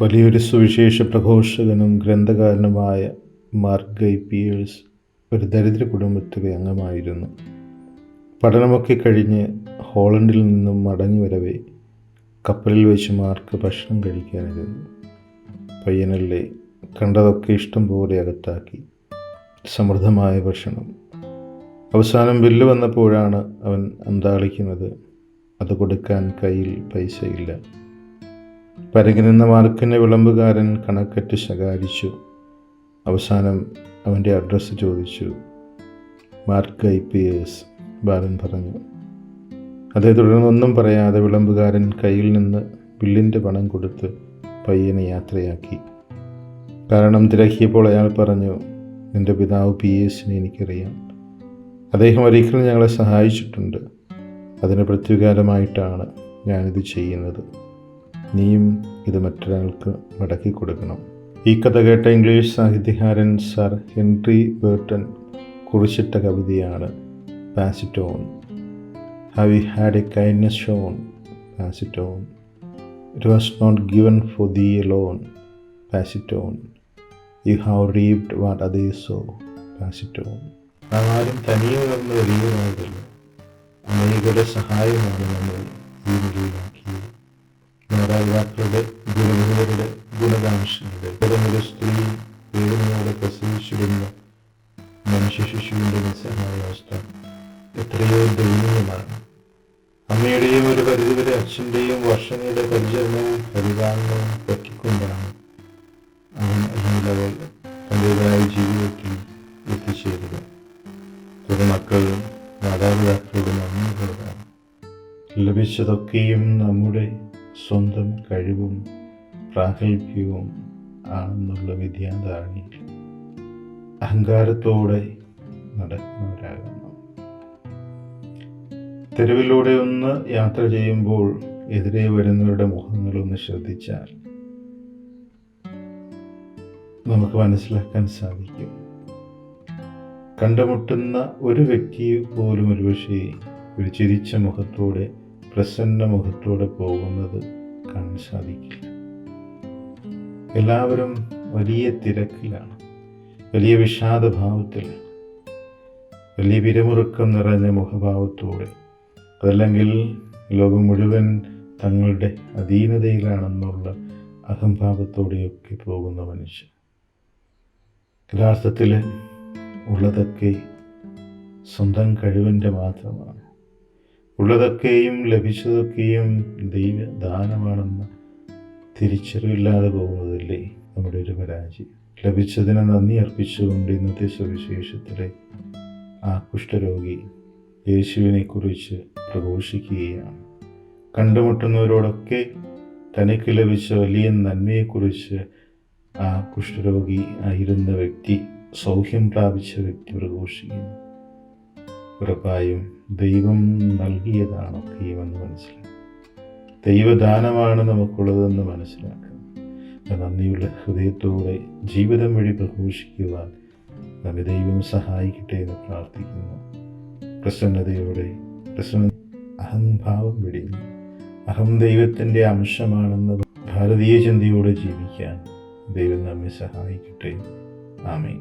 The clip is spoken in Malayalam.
വലിയൊരു സുവിശേഷ പ്രഘോഷകനും ഗ്രന്ഥകാരനുമായ മാർക്ക് ഗൈ പിയേഴ്സ് ഒരു ദരിദ്ര കുടുംബത്തിലെ അംഗമായിരുന്നു. പഠനമൊക്കെ കഴിഞ്ഞ് ഹോളണ്ടിൽ നിന്നും മടങ്ങി വരവേ കപ്പലിൽ വെച്ച് മാർക്ക് ഭക്ഷണം കഴിക്കാനിരുന്നു. പയ്യനല്ലേ, കണ്ടതൊക്കെ ഇഷ്ടം പോലെ അകത്താക്കി. സമൃദ്ധമായ ഭക്ഷണം. അവസാനം ബില്ല് വന്നപ്പോഴാണ് അവൻ അന്താളിക്കുന്നത്. അത് കൊടുക്കാൻ കയ്യിൽ പൈസയില്ല. പരങ്ങി നിന്ന മാർക്കിനെ വിളമ്പുകാരൻ കണക്കറ്റ് ശകാരിച്ചു. അവസാനം അവൻ്റെ അഡ്രസ്സ് ചോദിച്ചു. മാർക്ക് ഗൈ പിയേഴ്സ്, ബാലൻ പറഞ്ഞു. അതേ തുടർന്നൊന്നും പറയാതെ വിളമ്പുകാരൻ കയ്യിൽ നിന്ന് ബില്ലിൻ്റെ പണം കൊടുത്ത് പയ്യനെ യാത്രയാക്കി. കാരണം തിരക്കിയപ്പോൾ അയാൾ പറഞ്ഞു, നിൻ്റെ പിതാവ് പിയേഴ്സിനെ എനിക്കറിയാം. അദ്ദേഹം ഒരിക്കലും ഞങ്ങളെ സഹായിച്ചിട്ടുണ്ട്. അതിന് പ്രത്യുപകാരമായിട്ടാണ് ഞാനിത് ചെയ്യുന്നത്. നീയും ഇത് മറ്റൊരാൾക്ക് മടക്കി കൊടുക്കണം. ഈ കഥ കേട്ട ഇംഗ്ലീഷ് സാഹിത്യകാരൻ സർ ഹെൻറി ബേർട്ടൺ കുറിച്ചിട്ട കവിതയാണ് pass it on. Have you had a kindness shown? Pass it on. It was not given for thee alone. Pass it on. You have reaped what others sow. Pass it on. ആരും തനിയെ ഉയർന്ന് വലിയതായതല്ല, അനേകരുടെ സഹായമാണ് നമ്മൾ ഈ നിലയിലാക്കിയത്. മാതാപിതാക്കളുടെ, ഗുരുവിനരുടെ, ഗുണകാംക്ഷയുടെ ഒരു സ്ത്രീ വേദനയോടെ പ്രസവിച്ചിടുന്ന മനുഷ്യ ശിശുവിൻ്റെ നിസ്സഹായാവസ്ഥ എത്രയോ ദയനീയമാണ്. അമ്മയുടെയും ഒരു പരിധിവരെ അച്ഛൻ്റെയും വർഷങ്ങളുടെ പരിചരണവും പരിപാലനവും പറ്റിക്കൊണ്ടാണ് അല്ലെങ്കിൽ അവൾ തൻ്റേതായ ജീവിതത്തിൽ എത്തിച്ചേരുക. ഒരു മക്കൾ മാതാപിതാക്കളുടെ നന്ദികളാണ്. ലഭിച്ചതൊക്കെയും നമ്മുടെ സ്വന്തം കഴിവും പ്രാഗൽഭ്യവും ആണെന്നുള്ള വിദ്യാധാരണയിൽ അഹങ്കാരത്തോടെ നടക്കുന്നവരാകണം. തെരുവിലൂടെ ഒന്ന് യാത്ര ചെയ്യുമ്പോൾ എതിരെ വരുന്നവരുടെ മുഖങ്ങളൊന്ന് ശ്രദ്ധിച്ചാൽ നമുക്ക് മനസ്സിലാക്കാൻ സാധിക്കും. കണ്ടുമുട്ടുന്ന ഒരു വ്യക്തി പോലും ഒരുപക്ഷെ ഒരു ചിരിച്ച മുഖത്തോടെ, പ്രസന്ന മുഖത്തോടെ പോകുന്നത് കാണാൻ സാധിക്കില്ല. എല്ലാവരും വലിയ തിരക്കിലാണ്, വലിയ വിഷാദഭാവത്തിലാണ്, വലിയ പിരിമുറുക്കം നിറഞ്ഞ മുഖഭാവത്തോടെ, അതല്ലെങ്കിൽ ലോകം മുഴുവൻ തങ്ങളുടെ അധീനതയിലാണെന്നുള്ള അഹംഭാവത്തോടെയൊക്കെ പോകുന്ന മനുഷ്യൻ. യഥാർത്ഥത്തിൽ ഉള്ളതൊക്കെ സ്വന്തം കഴിവിൻ്റെ മാത്രമാണ്. ഉള്ളതൊക്കെയും ലഭിച്ചതൊക്കെയും ദൈവദാനമാണെന്ന് തിരിച്ചറിവില്ലാതെ പോകുന്നതല്ലേ നമ്മുടെ ഒരു പരാജയം. ലഭിച്ചതിന് നന്ദി അർപ്പിച്ചുകൊണ്ട് ഇന്നത്തെ സുവിശേഷത്തിലെ ആ കുഷ്ഠരോഗി യേശുവിനെ കുറിച്ച് പ്രഘോഷിക്കുകയാണ്. കണ്ടുമുട്ടുന്നവരോടൊക്കെ തനിക്ക് ലഭിച്ച വലിയ നന്മയെക്കുറിച്ച് ആ കുഷ്ഠരോഗി ആയിരുന്ന വ്യക്തി, സൗഖ്യം പ്രാപിച്ച വ്യക്തി പ്രഘോഷിക്കുന്നു. ഉറപ്പായും ദൈവം നൽകിയതാണൊക്കെയുമെന്ന് മനസ്സിലാക്കുക. ദൈവദാനമാണ് നമുക്കുള്ളതെന്ന് മനസ്സിലാക്കുക. നന്ദിയുള്ള ഹൃദയത്തോടെ ജീവിതം വഴി പ്രഘോഷിക്കുവാൻ നമ്മെ ദൈവം സഹായിക്കട്ടെ എന്ന് പ്രാർത്ഥിക്കുന്നു. പ്രസന്നതയോടെ, അഹംഭാവം വെടിഞ്ഞ് അഹം ദൈവത്തിൻ്റെ അംശമാണെന്ന് ഭാരതീയ ചിന്തയോടെ ജീവിക്കാൻ ദൈവം നമ്മെ സഹായിക്കട്ടെ. ആമേൻ.